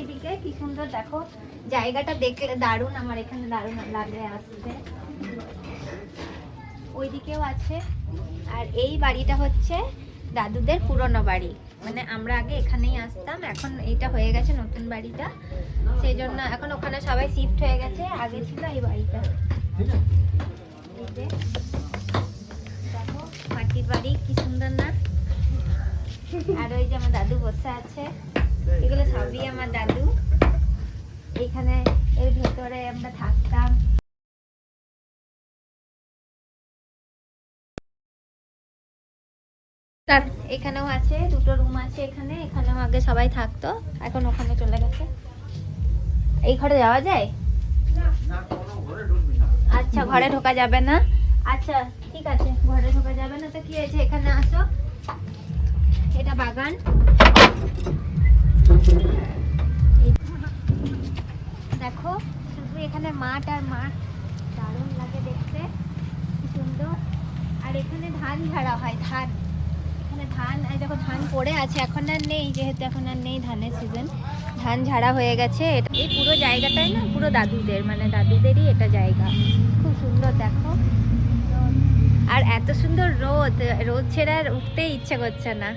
ওইদিকে কি সুন্দর দেখো, জায়গাটা দেখলে দারুণ, আমার এখানে দারুণ লাগে আসতে। ওইদিকেও আছে। আর এই বাড়িটা হচ্ছে দাদুদের পুরনো বাড়ি, মানে আমরা আগে এখানেই আসতাম, এখন এইটা হয়ে গেছে নতুন বাড়িটা, সেই জন্য এখন ওখানে সবাই শিফট হয়ে গেছে। আগে ছিল এই বাড়িটা। এই যে দেখো মাটির বাড়ি, কি সুন্দর না? আর ওই যে আমার দাদু বসে আছে, এগুলো সবই আমার দাদু। এইখানে এর ভেতরে আমরা থাকতাম। এখানেও আছে, দুটো রুম আছে এখানে, এখানেও আগে সবাই থাকতো, এখন ওখানে চলে গেছে। এই ঘরে যাওয়া যায়? আচ্ছা, ঘরে ঢোকা যাবে না। আচ্ছা ঠিক আছে, ঘরে ঢোকা যাবে না তো কি হয়েছে, এখানে আসো। এটা বাগান। দেখো শুধু এখানে মাঠ আর মাঠ, দারুণ লাগে দেখতে, কি সুন্দর। আর এখানে ধান ঝাড়া হয়, ধান। এখানে ধান, এই দেখো ধান পড়ে আছে, এখন আর নেই, যেহেতু এখন আর নেই ধানের সিজন, ধান ঝাড়া হয়ে গেছে। এই পুরো জায়গাটাই না পুরো দাদুদের, মানে দাদুদেরই এটা জায়গা। খুব সুন্দর দেখো। আর এত সুন্দর রোদ, রোদ ছেড়ে আর উঠতেই ইচ্ছে করছে না।